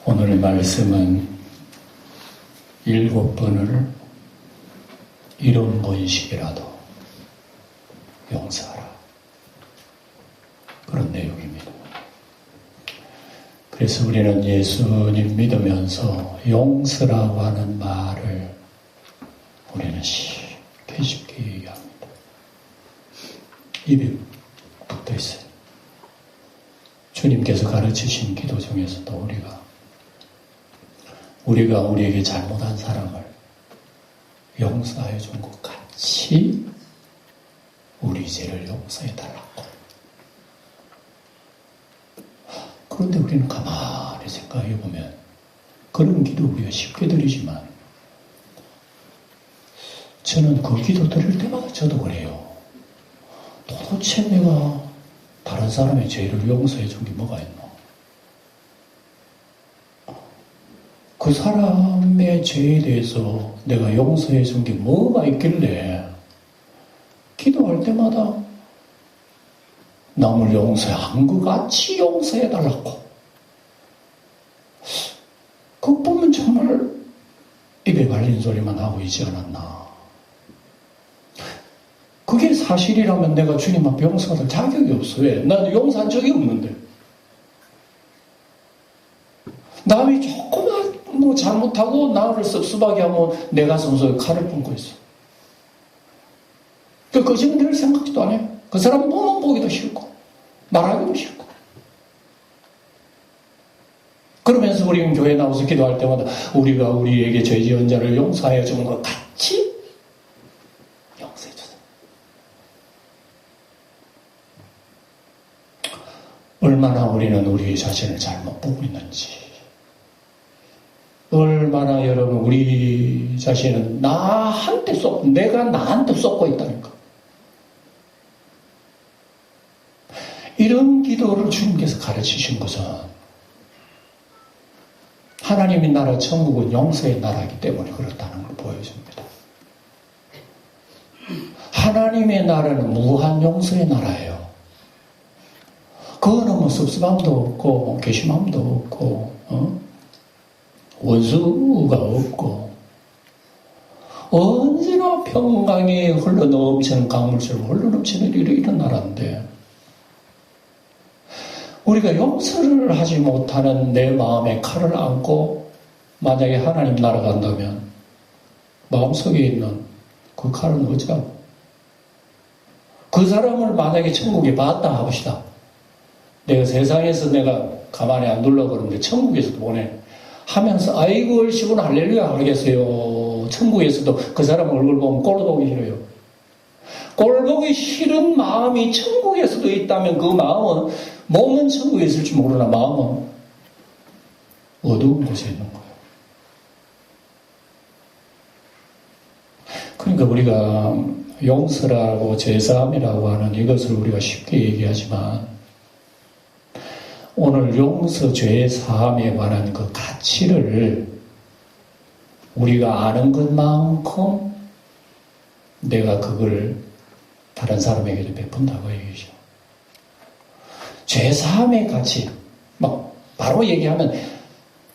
오늘의 말씀은 7번을 이런 번씩이라도 용서하라. 그런 내용입니다. 그래서 우리는 예수님 믿으면서 용서라고 하는 말을 우리는 쉽게 얘기합니다. 입에 붙어 있어요. 주님께서 가르치신 기도 중에서도 우리가 우리에게 잘못한 사람을 용서해 준 것 같이 우리 죄를 용서해 달라고. 그런데 우리는 가만히 생각해 보면 그런 기도 우리가 쉽게 드리지만 저는 그 기도 드릴 때마다 저도 그래요. 도대체 내가 다른 사람의 죄를 용서해 준 게 뭐가 있노? 그 사람의 죄에 대해서 내가 용서해 준 게 뭐가 있길래 기도할 때마다 남을 용서한 것 같이 용서해 달라고. 그거 보면 정말 입에 발린 소리만 하고 있지 않았나. 그게 사실이라면 내가 주님 앞에 용서할 자격이 없어. 왜? 나는 용서한 적이 없는데. 남이 조그만 잘못하고 나를 섭섭하게 하면 내가 손속에 칼을 품고 있어. 그 지금 늘 생각지도 안 해. 그 사람 보면 보기도 싫고 말하기도 싫고. 그러면서 우리는 교회 나와서 기도할 때마다 우리가 우리에게 죄 지은 자를 용서하여 주는 것 같이 용서해 주세요. 얼마나 우리는 우리 자신을 잘못 보고 있는지, 얼마나 여러분 우리 자신은 내가 나한테 쏟고 있다니까. 이런 기도를 주님께서 가르치신 것은 하나님의 나라 천국은 용서의 나라이기 때문에 그렇다는 걸 보여줍니다. 하나님의 나라는 무한 용서의 나라예요. 그거는 뭐 섭섭함도 없고 괘씸함도 없고 원수가 없고 언제나 평강이 흘러넘치는 강물처럼 흘러넘치는 이런 나라인데, 우리가 용서를 하지 못하는 내 마음에 칼을 안고 만약에 하나님 나라 간다면 마음속에 있는 그 칼은 어쩌고? 그 사람을 만약에 천국에 봤다 합시다. 내가 세상에서 내가 가만히 안 둘러 그러는데 천국에서도 보내 하면서 아이고 얼씨구나 할렐루야 하겠어요. 천국에서도 그 사람 얼굴 보면 꼴 보기 싫어요. 꼴 보기 싫은 마음이 천국에서도 있다면 그 마음은 몸은 천국에 있을지 모르나 마음은 어두운 곳에 있는 거예요. 그러니까 우리가 용서라고 제사함이라고 하는 이것을 우리가 쉽게 얘기하지만 오늘 용서 죄 사함에 관한 그 가치를 우리가 아는 것만큼 내가 그걸 다른 사람에게도 베푼다고 얘기죠. 죄 사함의 가치, 바로 얘기하면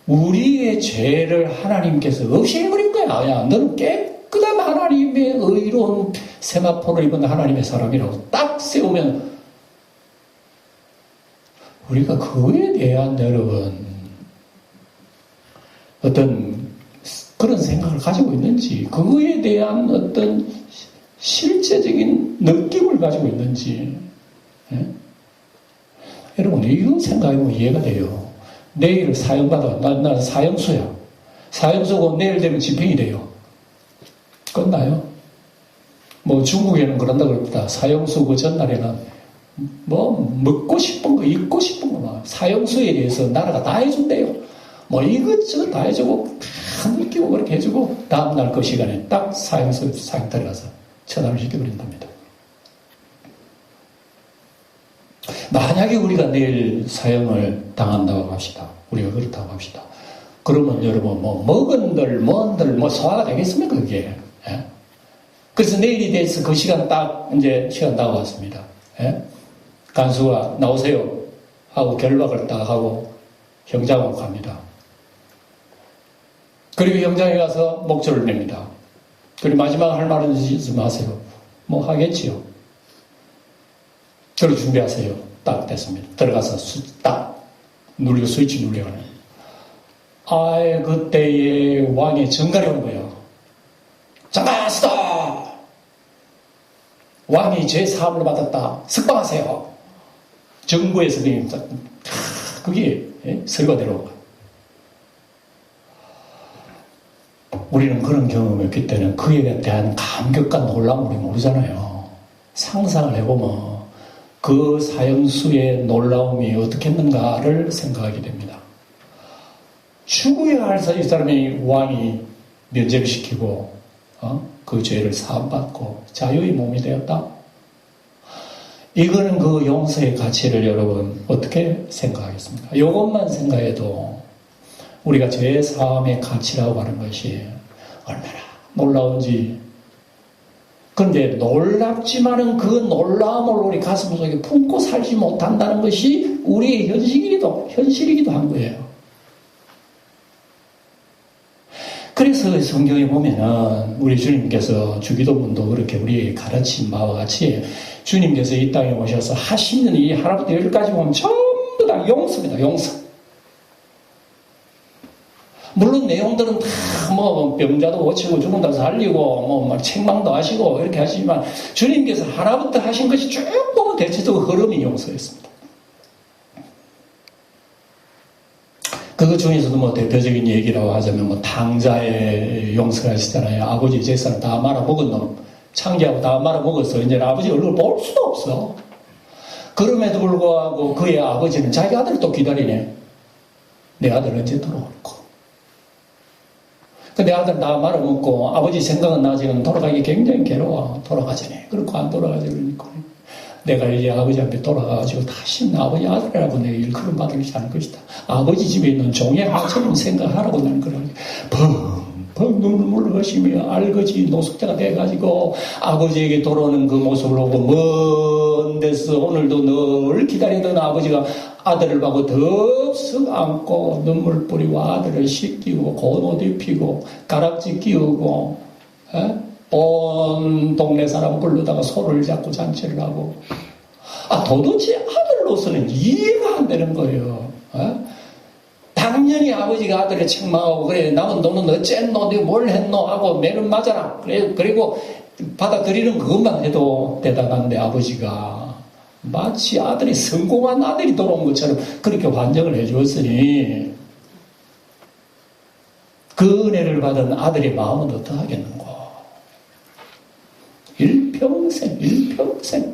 우리의 죄를 하나님께서 없애버린 거야. 야, 너는 깨끗한 하나님의 의로운 세마포를 입은 하나님의 사람이라고 딱 세우면 우리가 그에 대한 여러분 어떤 그런 생각을 가지고 있는지, 그거에 대한 어떤 실제적인 느낌을 가지고 있는지, 예? 여러분 이거 생각해보면 이해가 돼요. 내일 사형받아. 난 사형수야. 사형수고 내일 되면 집행이 돼요. 끝나요? 중국에는 그런다 그럽니다. 사형수 그 전날에는 먹고 싶은 거, 입고 싶은 거, 사형수에 대해서 나라가 다 해준대요. 이것저것 다 해주고, 다 느끼고 그렇게 해주고, 다음날 그 시간에 딱 사형터에 가서 처단을 시켜버린답니다. 만약에 우리가 내일 사형을 당한다고 합시다. 우리가 그렇다고 합시다. 그러면 여러분, 뭔들, 소화가 되겠습니까, 그게? 예? 그래서 내일이 돼서 그 시간 딱, 이제 시간 다가왔습니다. 예? 간수가 나오세요 하고 결박을 딱 하고 형장으로 갑니다. 그리고 영장에 가서 목줄을 냅니다. 그리고 마지막 할 말은 하지 마세요. 뭐 하겠지요. 그리고 준비하세요. 딱 됐습니다. 들어가서 딱 누르고 스위치 누르려고 하네. 아예 그때의 왕의 정갈이 온 거예요. 잠깐 스톱! 왕이 죄 사함을 받았다. 석방하세요. 정부에서 그게 설거대로. 우리는 그런 경험이 없기 때문에 그에 대한 감격과 놀라움을 우리 모르잖아요. 상상을 해보면 그 사형수의 놀라움이 어떻겠는가를 생각하게 됩니다. 죽어야 할 이 사람이 왕이 면제를 시키고 그 죄를 사함받고 자유의 몸이 되었다. 이거는 그 용서의 가치를 여러분 어떻게 생각하겠습니까? 이것만 생각해도 우리가 죄 사함의 가치라고 하는 것이 얼마나 놀라운지. 그런데 놀랍지만은 그 놀라움을 우리 가슴 속에 품고 살지 못한다는 것이 우리의 현실이기도 한 거예요. 그래서 성경에 보면은 우리 주님께서 주기도문도 그렇게 우리에게 가르친 바와 같이 주님께서 이 땅에 오셔서 하시는 이 하나부터 열까지 보면 전부 다 용서입니다. 용서. 물론 내용들은 다 뭐 병자도 고치고 죽은다 살리고 뭐 책망도 하시고 이렇게 하시지만 주님께서 하나부터 하신 것이 쭉 보면 대체적으로 흐름이 용서였습니다. 그것 중에서도 뭐 대표적인 얘기라고 하자면 뭐 당자의 용서를 하시잖아요. 아버지 재산을 다 말아먹은 놈, 창기하고 다 말아먹었어. 이제 아버지 얼굴을 볼 수도 없어. 그럼에도 불구하고 그의 아버지는 자기 아들을 또 기다리네. 내 아들 언제 돌아올까? 내 아들 다 말아먹고 아버지 생각은 나 지금 돌아가기 굉장히 괴로워. 돌아가자네. 그렇고 안 돌아가자 그러니까. 내가 이제 아버지한테 돌아가가지고 다시 아버지 아들이라고 내가 일컬음 받으지 않을 것이다. 아버지 집에 있는 종의 하처럼 생각하라고 나는 그러니 펑펑 눈물 흘리시며 알거지 노숙자가 돼가지고 아버지에게 돌아오는 그 모습을 보고 먼 데서 오늘도 늘 기다리던 아버지가 아들을 보고 덥석 안고 눈물 뿌리고 아들을 씻기고 고운 옷 입히고 가락지 끼우고 온 동네 사람 부르다가 소를 잡고 잔치를 하고 도대체 아들로서는 이해가 안 되는 거예요. 당연히 아버지가 아들을 책망하고 그래 남은 너는 어쨌노 네 뭘 했노 하고 매는 맞아라 그리고 받아들이는 그것만 해도 대단한데 아버지가 마치 아들이 성공한 아들이 돌아온 것처럼 그렇게 환정을 해주었으니 그 은혜를 받은 아들의 마음은 어떡하겠는고. 일평생.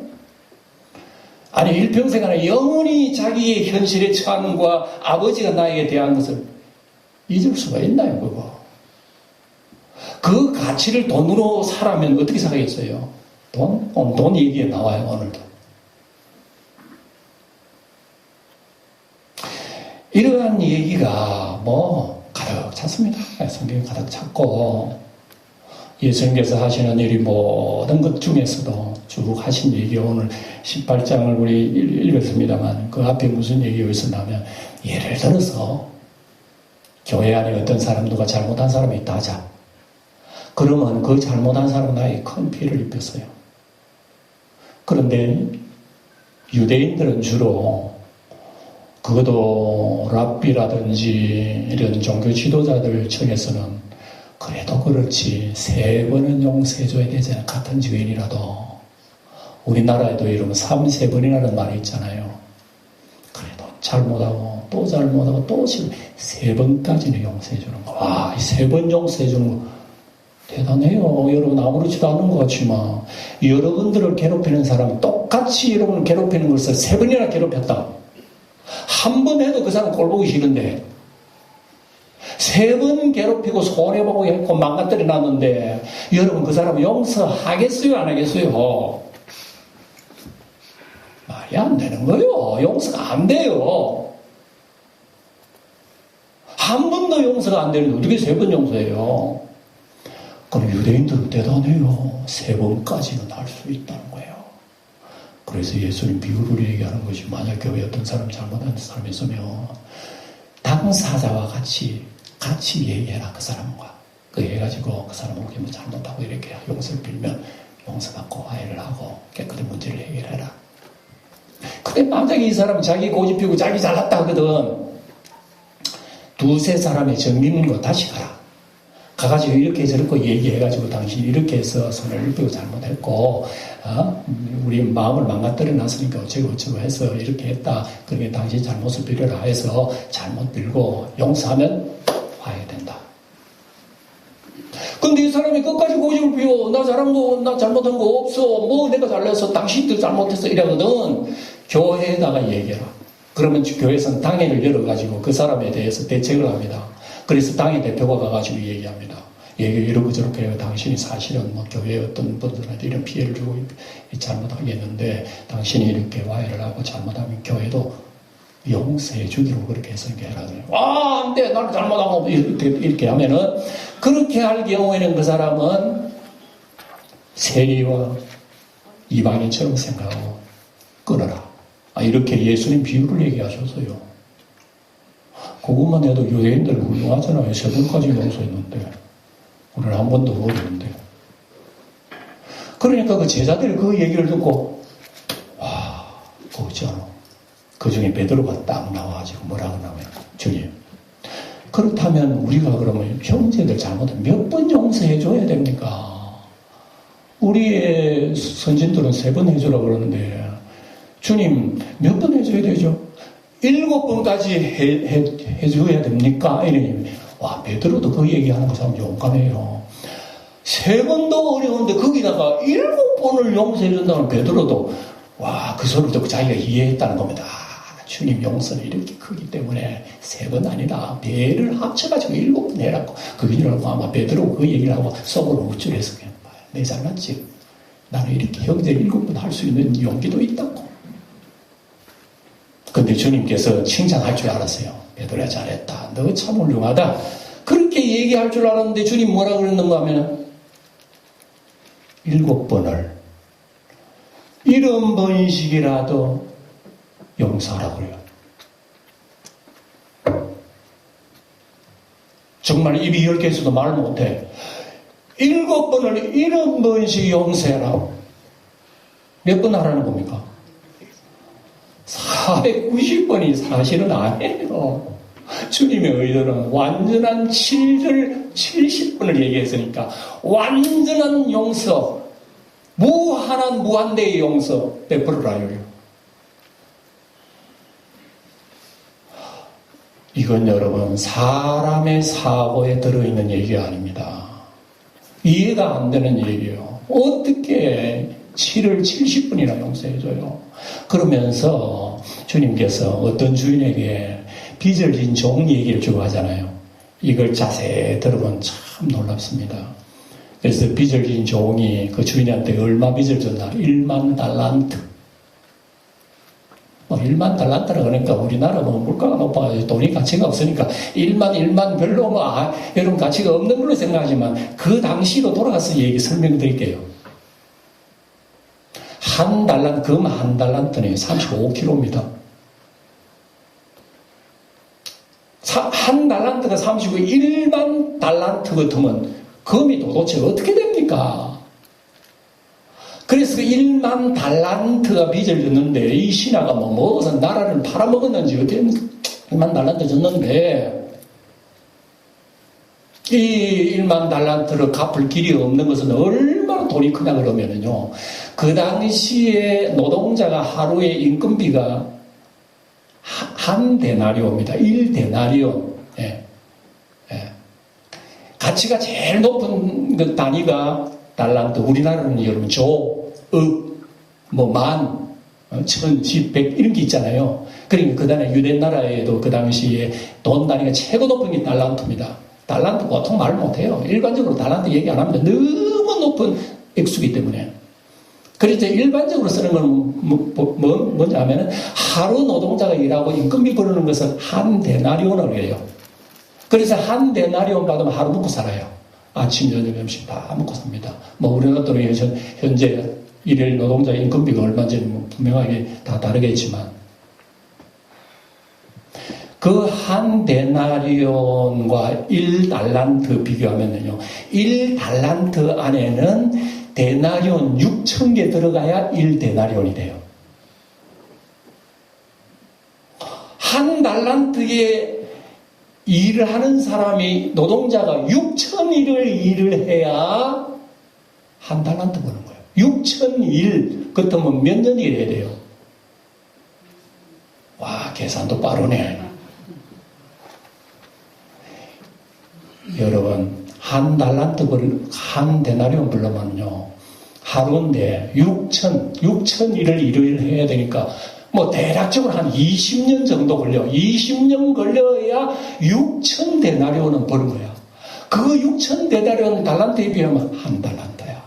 아니, 일평생 아니라 영원히 자기의 현실의 처함과 아버지가 나에게 대한 것을 잊을 수가 있나요, 그거? 그 가치를 돈으로 사라면 어떻게 사겠어요? 돈 얘기에 나와요, 오늘도. 이러한 얘기가 가득 찼습니다. 성경에 가득 찼고, 예수님께서 하시는 일이 모든 것 중에서도 쭉 하신 얘기가 오늘 18장을 우리 읽었습니다만 그 앞에 무슨 얘기가 있었냐면 예를 들어서 교회 안에 어떤 사람 누가 잘못한 사람이 있다 하자. 그러면 그 잘못한 사람은 나에게 큰 피해를 입혔어요. 그런데 유대인들은 주로 그것도 랍비라든지 이런 종교 지도자들 청에서는 그래도 그렇지 3번은 용서해줘야 되잖아요. 같은 죄인이라도. 우리나라에도 이러면 3-3번이라는 말이 있잖아요. 그래도 잘못하고 또 잘못하고 또 3번까지는 용서해주는 거. 와, 이 3번 용서해주는 거 대단해요. 여러분 아무렇지도 않은 것 같지만 여러분들을 괴롭히는 사람은 똑같이 여러분을 괴롭히는 것을 3번이나 괴롭혔다. 한 번 해도 그 사람 꼴 보기 싫은데 3번 괴롭히고 손해보고 했고 망가뜨려 놨는데 여러분 그 사람 용서하겠어요? 안 하겠어요? 말이 안 되는 거예요. 용서가 안 돼요. 한 번도 용서가 안 되는데 어떻게 3번 용서해요? 그럼 유대인들은 대단해요. 3번까지는 할 수 있다는 거예요. 그래서 예수님 비유를 얘기하는 것이 만약 교회에 어떤 사람 잘못하는 사람이 있으면 당사자와 같이 같이 얘기해라, 그 사람과. 그 해가지고 그 사람 혹시 뭐 잘못하고 이렇게 용서를 빌면 용서받고 화해를 하고 깨끗이 문제를 해결해라. 근데 만약에 이 사람은 자기 고집 피우고 자기 잘났다 하거든. 두세 사람의 정리는 거 다시 가라. 가가지고 이렇게 저렇게 얘기해가지고 당신이 이렇게 해서 손을 삐고 잘못했고, 우리 마음을 망가뜨려 놨으니까 어쩌고 해서 이렇게 했다. 그러게 당신 잘못을 빌려라 해서 잘못 빌고 용서하면 화해된다. 근데 이 사람이 끝까지 고집을 피워. 나 잘한 거, 나 잘못한 거 없어. 뭐 내가 잘났어. 당신도 잘못했어. 이러거든. 교회에다가 얘기해라. 그러면 교회에서는 당회를 열어가지고 그 사람에 대해서 대책을 합니다. 그래서 당회 대표가 가가지고 얘기합니다. 이러고 저렇게 해요. 당신이 사실은 뭐 교회 어떤 분들한테 이런 피해를 주고 잘못하겠는데 당신이 이렇게 화해를 하고 잘못하면 교회도 용서해 주기로 그렇게 해서 이렇게 해라. 안 돼. 나는 잘못하고 이렇게 하면은 그렇게 할 경우에는 그 사람은 세리와 이방인처럼 생각하고 끊어라. 이렇게 예수님 비유를 얘기하셨어요. 그것만 해도 유대인들 훌륭하잖아요. 3번까지 용서했는데 오늘 한 번도 모르는데. 그러니까 그 제자들이 그 얘기를 듣고 그거 있잖아. 그 중에 베드로가 딱 나와가지고 뭐라고 나와요. 주님, 그렇다면 우리가 그러면 형제들 잘못하면 몇 번 용서해줘야 됩니까? 우리의 선진들은 3번 해주라고 그러는데 주님 몇 번 해줘야 되죠? 7번까지 해줘야 됩니까? 이러니 베드로도 그 얘기하는 거 참 용감해요. 3번도 어려운데 거기다가 7번을 용서해준다는 베드로도 그 소리를 듣고 자기가 이해했다는 겁니다. 주님 용서는 이렇게 크기 때문에 3번 아니라 배를 합쳐가지고 7번 해라고. 그기라고 아마 베드로 그 얘기를 하고 속으로 우쭐해서 그냥 내 잘났지. 나는 이렇게 형제를 7번 할 수 있는 용기도 있다고. 근데 주님께서 칭찬할 줄 알았어요. 베드로야 잘했다. 너 참 훌륭하다. 그렇게 얘기할 줄 알았는데 주님 뭐라 그랬는가 하면 7번을 70번씩이라도 용서하라고 그래요. 정말 입이 10개 있어도 말 못해. 7번을 70번씩 용서해라. 몇 번 하라는 겁니까? 490번이 사실은 아니에요. 주님의 의도는 완전한 70번을 얘기했으니까 완전한 용서, 무한한 무한대의 용서 베풀으라요. 이건 여러분 사람의 사고에 들어있는 얘기가 아닙니다. 이해가 안 되는 얘기예요. 어떻게 7을 70분이나 용서해줘요? 그러면서 주님께서 어떤 주인에게 빚을 진 종 얘기를 주고 하잖아요. 이걸 자세히 들으면 참 놀랍습니다. 그래서 빚을 진 종이 그 주인한테 얼마 빚을 줬나? 1만 달란트. 1만 달란트라 그러니까 우리나라 물가가 높아가지고 돈이 가치가 없으니까 1만 별로 여러분 가치가 없는 걸로 생각하지만 그 당시로 돌아가서 얘기 설명드릴게요. 한 달란트는 35kg입니다. 한 달란트가 35, 1만 달란트 같으면 금이 도대체 어떻게 됩니까? 그래서 그 1만 달란트가 빚을 줬는데 이 신하가 먹어서 나라를 팔아먹었는지 어떻게 1만 달란트 줬는데 이 1만 달란트를 갚을 길이 없는 것은 얼마나 돈이 크냐 그러면은요. 그 당시에 노동자가 하루에 인건비가 한 데나리오입니다. 1데나리오. 예. 가치가 제일 높은 그 단위가 달란트. 우리나라는 여러분 조, 억, 만, 천, 십, 백 이런 게 있잖아요. 그러니까 그 다음에 유대나라에도 그 당시에 돈 단위가 최고 높은 게 달란트입니다. 달란트 보통 말 못해요. 일반적으로 달란트 얘기 안 합니다. 너무 높은 액수기 때문에. 그래서 일반적으로 쓰는 건 뭔지 하면은 하루 노동자가 일하고 인건비 벌는 것은 한 데나리온을 해요. 그래서 한 데나리온 받으면 하루 먹고 살아요. 아침, 저녁, 점심 다 먹고 삽니다. 우리나라도 현재 일일 노동자 인건비가 얼마인지 분명하게 다 다르겠지만. 그 한 데나리온과 1달란트 비교하면요. 1달란트 안에는 데나리온 6,000개 들어가야 1데나리온이 돼요. 한 달란트에 일을 하는 사람이, 노동자가 6,000일을 일을 해야 한 달란트 버는 거예요. 6,000일, 그렇다면 몇 년이 일해야 돼요? 와, 계산도 빠르네. 여러분, 한 달란트 한 데나리온 벌려면요, 하루인데 6,000일을 일을 해야 되니까, 뭐 대략적으로 한 20년 정도 걸려. 20년 걸려야 6,000데나리온은 버는 거야. 그 6,000데나리온 달란트에 비하면 한 달란트야.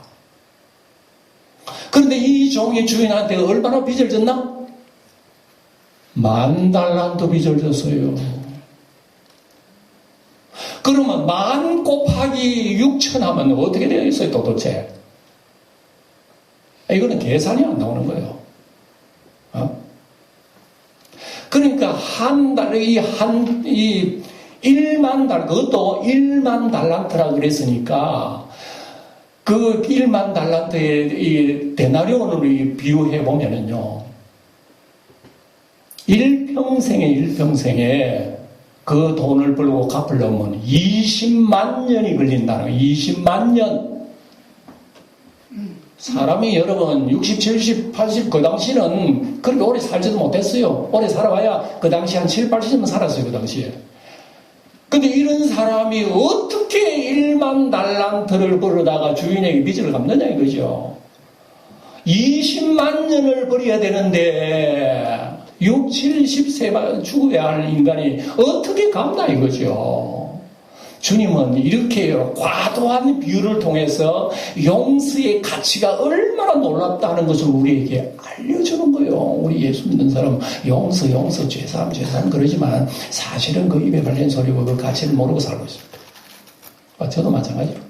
그런데 이 종의 주인한테 얼마나 빚을 졌나? 10,000달란트 빚을 졌어요. 그러면 10,000 곱하기 6,000 하면 어떻게 되겠어요, 도대체? 이거는 계산이 안 나오는 거예요. 그러니까 한 달, 1만 달, 그것도 1만 달란트라 그랬으니까, 그 1만 달란트의 이 데나리온으로 비유해 보면은요, 일평생에 그 돈을 벌고 갚으려면 20만 년이 걸린다는 거예요. 20만 년. 사람이 여러분 60, 70, 80 그 당시는 그렇게 오래 살지도 못했어요. 오래 살아봐야 그 당시 한 7, 80년 살았어요. 그 당시에. 근데 이런 사람이 어떻게 1만 달란트를 벌어다가 주인에게 빚을 갚느냐 이거죠. 20만 년을 벌여야 되는데 6, 70세 죽어야 할 인간이 어떻게 갚나 이거죠. 주님은 이렇게 과도한 비유를 통해서 용서의 가치가 얼마나 놀랍다는 것을 우리에게 알려주는 거예요. 우리 예수 믿는 사람 용서, 죄사함 그러지만 사실은 그 입에 발린 소리고 그 가치를 모르고 살고 있습니다. 저도 마찬가지로.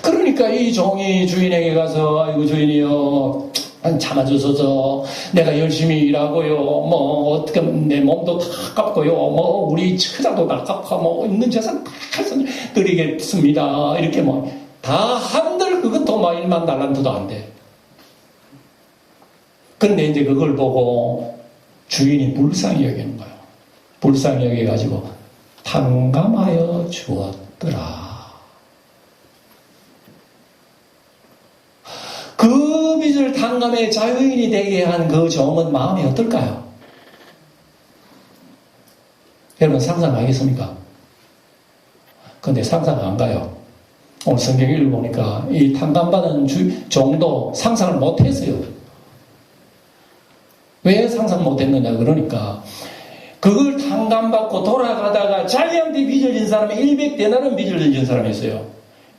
그러니까 이 종이 주인에게 가서 아이고 주인이요 참아주소서 내가 열심히 일하고요 뭐 어떻게 내 몸도 다 갚고요 뭐 우리 처자도 다 갚고 뭐 있는 재산 다 드리겠습니다 이렇게 뭐 다 한들 그것도 막 1만 달란트도 안 돼. 그런데 이제 그걸 보고 주인이 불쌍히 여기는 거예요. 불쌍히 여겨가지고 탕감하여 주었더라. 그 빚을 탕감해 자유인이 되게 한 그 종은 마음이 어떨까요? 여러분 상상하겠습니까? 근데 상상 안 가요. 오늘 성경 읽어보니까 이 탕감받은 종도 상상을 못했어요. 왜 상상 못했느냐 그러니까 그걸 탕감받고 돌아가다가 자기한테 빚을 진 사람이 100데나리온 빚을 진 사람이 있어요.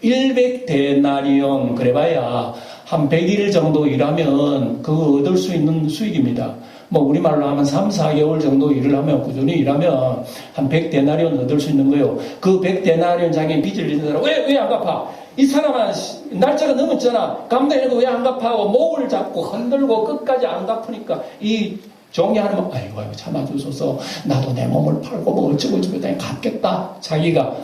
100데나리온 그래봐야 한 100일 정도 일하면 그거 얻을 수 있는 수익입니다. 뭐 우리말로 하면 3, 4개월 정도 일을 하면 꾸준히 일하면 한 100데나리온 얻을 수 있는 거예요. 그 100데나리온 자기 빚을 지는 사람 왜 안 갚아? 이 사람은 날짜가 넘었잖아. 갚는다고 왜 안 갚아? 목을 잡고 흔들고 끝까지 안 갚으니까 이 종이 하는 아이고 참아주소서 나도 내 몸을 팔고 뭐 어쩌고 갚겠다. 자기가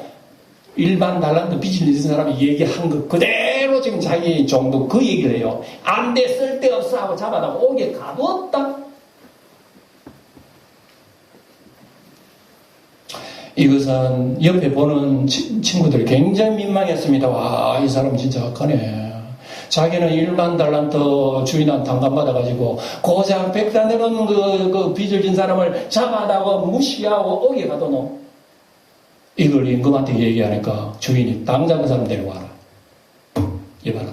일반 달란트 빚을 진 사람이 얘기한 거 그대로 지금 자기 종도 그 얘기를 해요. 안 돼 쓸데없어 하고 잡아다가 오게 가두었다. 이것은 옆에 보는 친구들이 굉장히 민망했습니다. 와, 이 사람 진짜 악하네. 자기는 1만 달란트 주인한테 탕감받아가지고 고작 100데나리온 그 빚을 진 사람을 잡아다가 무시하고 오게 가둬놓. 이걸 임금한테 얘기하니까 주인이 당장 그 사람 데려와라. 이봐라.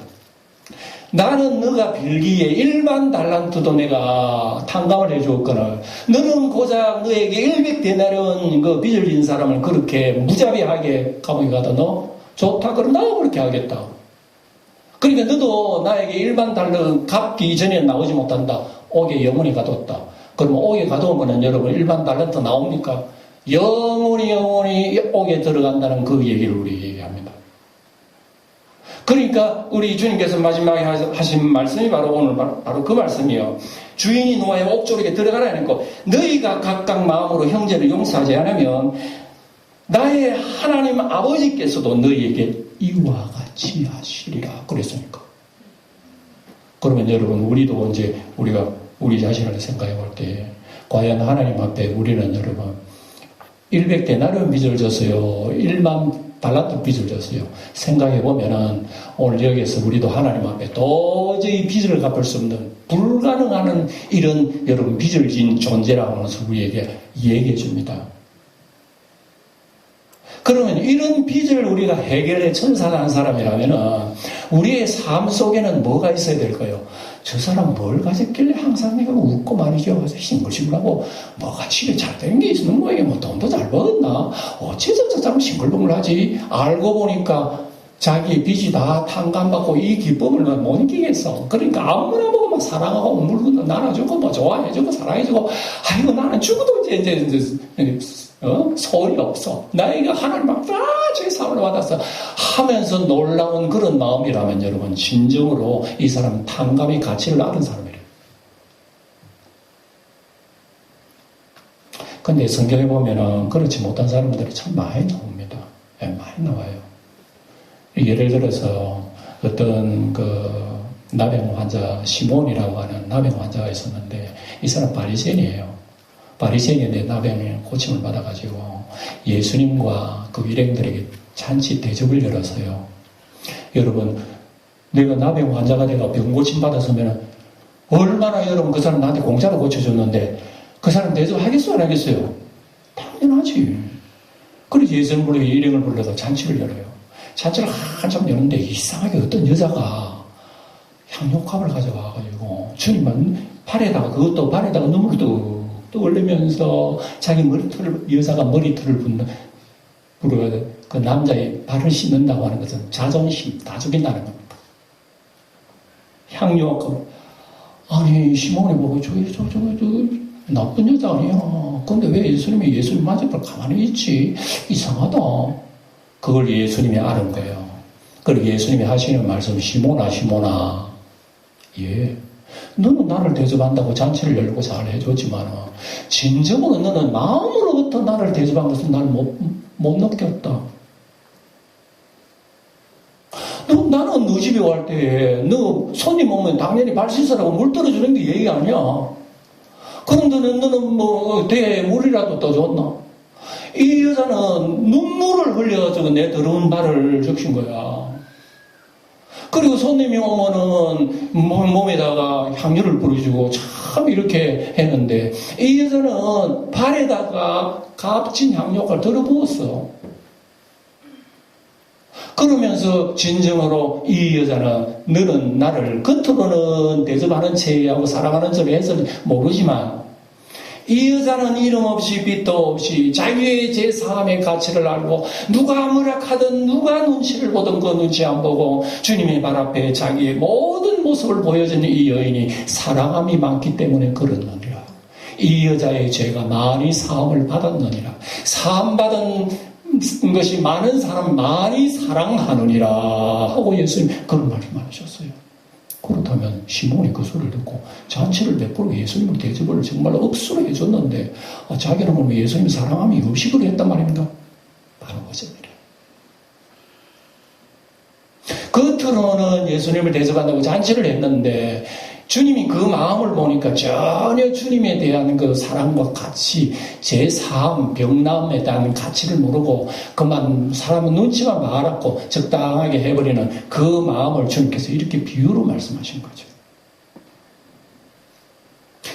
나는 너가 빌기에 1만 달란트도 내가 탕감을 해주었거늘 너는 고작 너에게 100데나리온 그 빚을 진 사람을 그렇게 무자비하게 감옥에 가다 너 좋다 그럼 나도 그렇게 하겠다. 그러니까 너도 나에게 1만 달러 갚기 이전에 나오지 못한다. 옥에 영원히 가뒀다. 그러면 옥에 가두면 여러분 1만 달란트 나옵니까? 영원히 옥에 들어간다는 그 얘기를 우리 얘기합니다. 그러니까 우리 주님께서 마지막에 하신 말씀이 바로 오늘 바로 그 말씀이에요. 주인이 노아의 옥조리에 들어가라니까 너희가 각각 마음으로 형제를 용서하지 않으면 나의 하나님 아버지께서도 너희에게 이와 같이 하시리라 그랬으니까. 그러면 여러분 우리도 이제 우리가 우리 자신을 생각해 볼 때 과연 하나님 앞에 우리는 여러분 100대나리온 빚을 졌어요. 1만 달란트 빚을 졌어요. 생각해 보면은 오늘 여기에서 우리도 하나님 앞에 도저히 빚을 갚을 수 없는 불가능한 이런 여러분 빚을 진 존재라고 하면서 우리에게 얘기해 줍니다. 그러면 이런 빚을 우리가 해결해 청산한 사람이라면은 우리의 삶 속에는 뭐가 있어야 될까요? 저 사람 뭘 가졌길래 항상 내가 웃고 말이죠. 싱글싱글하고 뭐가 집에 잘 되는 게 있는 거예요. 뭐 돈도 잘 벌었나? 어째서 저 사람 싱글벙글하지? 알고 보니까 자기 빚이 다 탕감받고 이 기쁨을 못 이기겠어. 그러니까 아무나 보고 막 사랑하고 물건도 나눠주고 뭐 좋아해주고 사랑해주고 아이고 나는 죽어도 이제 소원이 없어. 나에게 하나님 막 제 사랑을 받았어 하면서 놀라운 그런 마음이라면 여러분 진정으로 이 사람은 탕감의 가치를 아는 사람이래요. 근데 성경에 보면은 그렇지 못한 사람들이 참 많이 나옵니다. 네, 많이 나와요. 예를 들어서 어떤 나병 환자 시몬이라고 하는 나병 환자가 있었는데 이 사람 바리새인이에요. 바리새인인데 나병에 고침을 받아가지고 예수님과 그 일행들에게 잔치 대접을 열었어요. 여러분, 내가 나병 환자가 돼가 병 고침 받았으면 얼마나 여러분 그 사람 나한테 공짜로 고쳐줬는데 그 사람 대접하겠어 안 하겠어요? 당연하지. 그래서 예수님 불러 일행을 불러서 잔치를 열어요. 잔치를 한참 여는데 이상하게 어떤 여자가 향료컵을 가져와가지고 주님은 발에다가 그것도 발에다가 눈물을 뚝 흘리면서 자기 여자가 머리털을 부르거든. 그 남자의 발을 씻는다고 하는 것은 자존심 다 죽인다는 겁니다. 향료컵. 아니 시몬이 보고 저 나쁜 여자 아니야. 근데 왜 예수님 맞은편 가만히 있지? 이상하다. 그걸 예수님이 아는 거예요. 그리고 예수님이 하시는 말씀, 시몬아. 예. 너는 나를 대접한다고 잔치를 열고 잘 해줬지만, 진정으로 너는 마음으로부터 나를 대접한 것은 날 못 느꼈다. 나는 너 집에 갈 때, 너 손님 오면 당연히 발 씻으라고 물 떨어주는 게 예의 아니야. 그런데 너는 대에 물이라도 떠줬나? 이 여자는 눈물을 흘려가지고 내 더러운 발을 적신 거야. 그리고 손님이 오면은 몸에다가 향료를 뿌려주고 참 이렇게 했는데 이 여자는 발에다가 값진 향료를 들어부었어. 그러면서 진정으로 이 여자는 너는 나를 겉으로는 대접하는 체하고 사랑하는 척을 해서 모르지만 이 여자는 이름 없이 빛도 없이 자기의 제3의 가치를 알고 누가 뭐라 하든 누가 눈치를 보든 그 눈치 안 보고 주님의 발 앞에 자기의 모든 모습을 보여주는 이 여인이 사랑함이 많기 때문에 그렇느니라. 이 여자의 죄가 많이 사함을 받았느니라. 사함받은 것이 많은 사람 많이 사랑하느니라 하고 예수님 그런 말씀하셨어요. 그렇다면 시몬이 그 소리를 듣고 잔치를 베풀고 예수님을 대접을 정말 억수로 해줬는데 자기는 뭐 예수님 사랑함이 없이 그래 했단 말입니까? 바로 거짓말이에요. 겉으로는 예수님을 대접한다고 잔치를 했는데 주님이 그 마음을 보니까 전혀 주님에 대한 그 사랑과 가치, 제3 병남에 대한 가치를 모르고 그만 사람은 눈치만 봐갖고 적당하게 해버리는 그 마음을 주님께서 이렇게 비유로 말씀하신 거죠.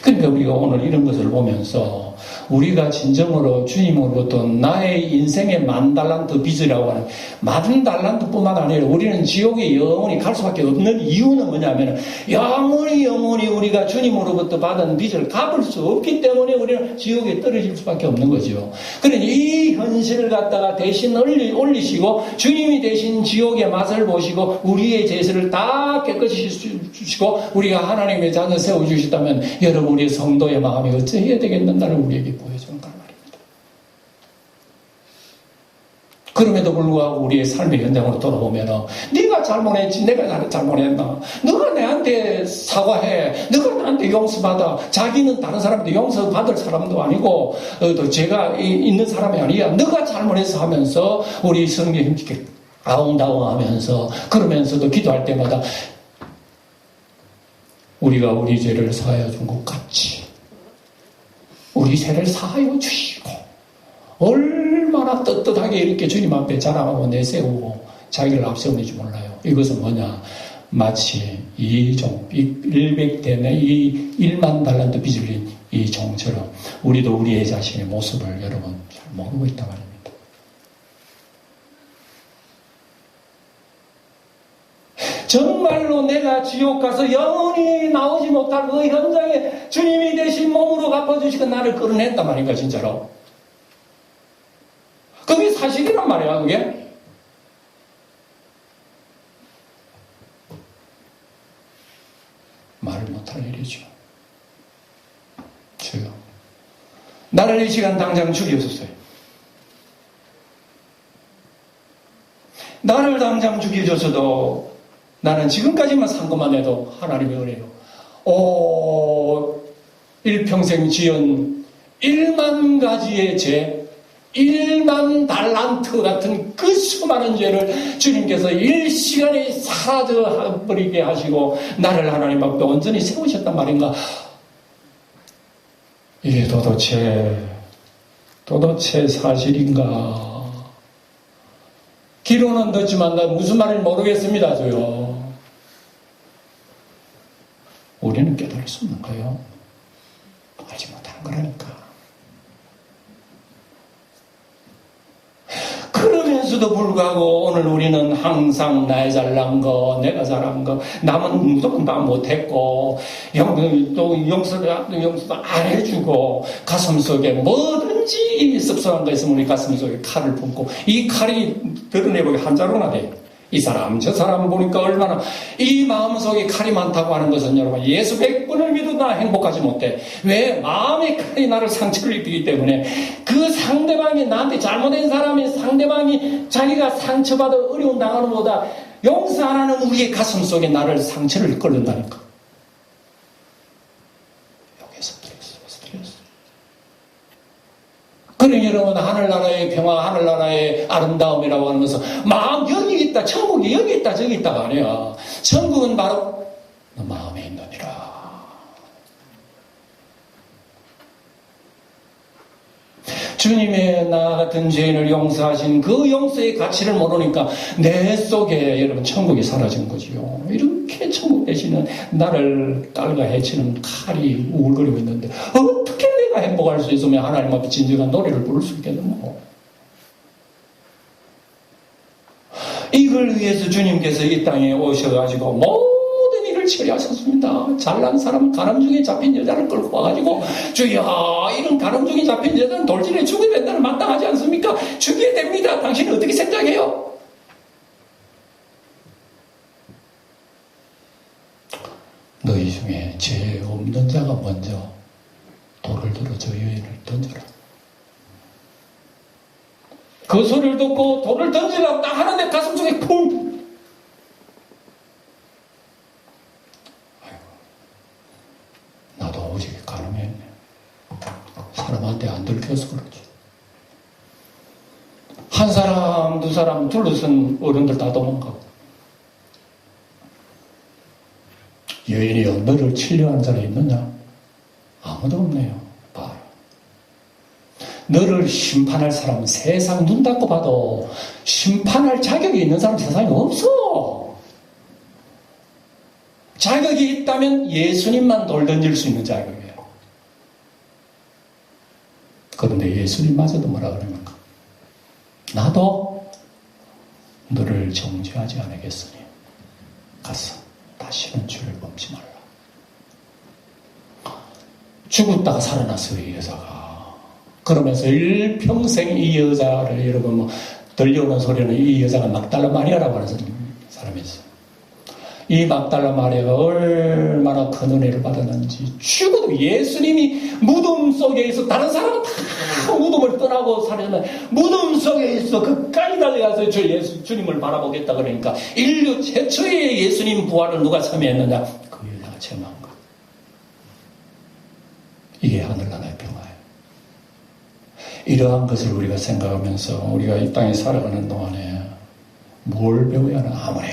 그러니까 우리가 오늘 이런 것을 보면서 우리가 진정으로 주님으로부터 나의 인생의 10,000달란트 빚이라고 하는 10,000달란트뿐만 아니라 우리는 지옥에 영원히 갈 수밖에 없는 이유는 뭐냐면 영원히 우리가 주님으로부터 받은 빚을 갚을 수 없기 때문에 우리는 지옥에 떨어질 수밖에 없는 거죠. 그러니 이 현실을 갖다가 대신 올리시고 주님이 대신 지옥의 맛을 보시고 우리의 죄를 다 깨끗이 주시고 우리가 하나님의 자녀 세워주셨다면 여러분 우리의 성도의 마음이 어찌해야 되겠는가를 우리에게 보여주는 걸 말입니다. 그럼에도 불구하고 우리의 삶의 현장으로 돌아보면 네가 잘못했지 내가 잘못했나, 너가 내한테 사과해, 너가 나한테 용서받아. 자기는 다른 사람한테 용서받을 사람도 아니고 또 죄가 있는 사람이 아니야, 너가 잘못해서 하면서 우리 성경 힘있게 아웅다웅하면서 그러면서도 기도할 때마다 우리가 우리 죄를 사하여 준 것 같이 우리 죄를 사하여 주시고, 얼마나 떳떳하게 이렇게 주님 앞에 자랑하고 내세우고 자기를 앞세우는지 몰라요. 이것은 뭐냐, 마치 이 종, 100대나 이 1만 달란트 빚을 진 이 종처럼 우리도 우리의 자신의 모습을 여러분 잘 모르고 있단 말입니다. 정말로 내가 지옥 가서 영원히 나오지 못할 그 현장에 주님이 대신 몸으로 갚아주시고 나를 끌어냈단 말인가, 진짜로. 그게 사실이란 말이야, 그게. 말을 못할 일이죠. 주여, 나를 이 시간 당장 죽여주세요. 나를 당장 죽여줘서도 나는 지금까지만 산 것만 해도 하나님의 은혜요. 일평생 지은 1만 가지의 죄, 1만 달란트 같은 그 수많은 죄를 주님께서 일시간에 사라져버리게 하시고 나를 하나님 앞에 온전히 세우셨단 말인가. 이게 도대체 사실인가. 기로는 듣지만 나 무슨 말인지 모르겠습니다, 주요. 우리는 깨달을 수 없는 거예요. 알지 못하는 거라니까. 그러면서도 불구하고 오늘 우리는 항상 나의 잘난 거, 내가 잘한 거, 남은 무조건 다 못했고, 또 용서도 안 해주고, 가슴속에 뭐든지 섭섭한 거 있으면 우리 가슴속에 칼을 품고, 이 칼이 드러내보기 한자로나 돼. 이 사람, 저 사람 보니까 얼마나, 이 마음속에 칼이 많다고 하는 것은 여러분, 예수 100분을 믿어도 나 행복하지 못해. 왜? 마음의 칼이 나를 상처를 입히기 때문에, 그 상대방이, 나한테 잘못된 사람이 상대방이 자기가 상처받아 어려운 당하는 것보다 용서 안 하는 우리의 가슴 속에 나를 상처를 끌는다니까. 여기서 스트레스. 그러니 여러분, 하늘나라의 평화, 하늘나라의 아름다움이라고 하는 것은 마음 여기 있다, 천국이 여기 있다, 저기 있다가 아니야. 천국은 바로 너 마음에 있느니라. 주님의 나 같은 죄인을 용서하신 그 용서의 가치를 모르니까 내 속에 여러분 천국이 사라진 거지요. 이렇게 천국 대신은 나를 딸과 해치는 칼이 우글거리고 있는데 어떻게 내가 행복할 수 있으면 하나님 앞에 진정한 노래를 부를 수 있겠노? 이걸 위해서 주님께서 이 땅에 오셔가지고 모든 일을 처리하셨습니다. 잘난 사람 가늠중에 잡힌 여자를 끌고 와가지고 주여, 이런 가늠중에 잡힌 여자는 돌진에 죽어야 된다는 마땅하지 않습니까? 죽여야 됩니다. 당신은 어떻게 생각해요? 너희 중에 죄 없는 자가 먼저 돌을 들어 저 여인을 던져라. 그 소리를 듣고 돌을 던지라고 딱 하는데 가슴 속에 쿵! 나도 오직 가늠했네. 사람한테 안 들켜서 그러지. 한 사람, 두 사람 둘러선 어른들 다 도망가고. 여인이여, 너를 치려한 자가 있느냐? 아무도 없네요. 봐요. 너를 심판할 사람은 세상 눈 닫고 봐도 심판할 자격이 있는 사람 세상에 없어. 자격이 있다면 예수님만 돌 던질 수 있는 자격이에요. 그런데 예수님마저도 뭐라 그럽니까? 나도 너를 정죄하지 않겠으니 가서 다시는 죄를 범치 말라. 죽었다가 살아났어요, 이 여자가. 그러면서 일평생 이 여자를, 여러분 들려오는 소리는 이 여자가 막달라 마리아라고 하는 사람이 있어요. 이 막달라 마리아가 얼마나 큰 은혜를 받았는지. 죽어도 예수님이 무덤 속에 있어. 다른 사람은 다 무덤을 떠나고 살았는데 무덤 속에 있어. 끝까지 달려가서 주님을 바라보겠다 그러니까 인류 최초의 예수님 부활을 누가 참여했느냐? 그 여자가 체험한 것. 이게 하늘나라의 평화예요. 이러한 것을 우리가 생각하면서 우리가 이 땅에 살아가는 동안에 뭘 배워야 하나? 아무리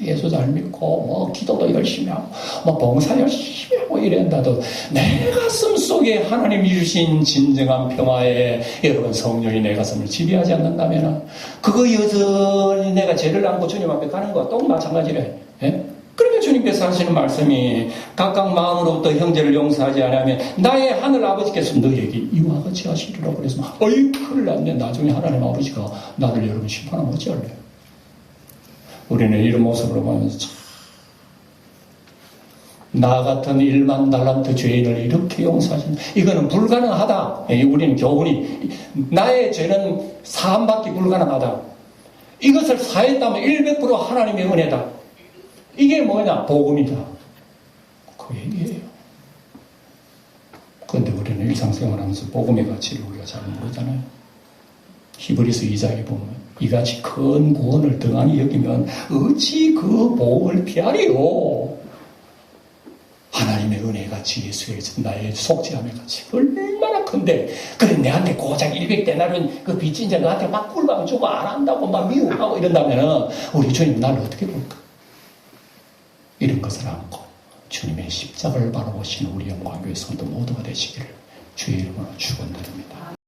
예수 잘 믿고 기도도 열심히 하고 봉사 열심히 하고 이런다도 내 가슴 속에 하나님이 주신 진정한 평화에 여러분 성령이 내 가슴을 지배하지 않는다면 그거 여전히 내가 죄를 안고 주님 앞에 가는 거와 또 마찬가지래. 예? 그러면 주님께서 하시는 말씀이 각각 마음으로부터 형제를 용서하지 않으면 나의 하늘 아버지께서 너에게 이와 같이 하시리라고 그래서 어이 큰일 났네. 나중에 하나님 아버지가 나를 여러분 심판하면 어찌할래요? 우리는 이런 모습으로 보면서 참, 나 같은 1만 달란트 죄인을 이렇게 용서하신다. 이거는 불가능하다. 우리는 교훈이 나의 죄는 사함받기 불가능하다. 이것을 사했다면 100% 하나님의 은혜다. 이게 뭐냐? 복음이다. 그 얘기예요. 그런데 우리는 일상생활하면서 복음의 가치를 우리가 잘 모르잖아요. 히브리서 2장에 보면 이같이 큰 구원을 등한히 여기면 어찌 그 복음을 피하리요. 하나님의 은혜의 가치, 예수의 나의 속죄함의 가치 얼마나 큰데 그래 내한테 고작 100데나리온 그 빚진 자 너한테 막 꿀밤 주고 안 한다고 막 미워하고 이런다면 우리 주님 나를 어떻게 볼까? 이런 것을 안고 주님의 십자가를 바라보시는 우리 영광교회 성도 모두가 되시기를 주의 이름으로 축원드립니다.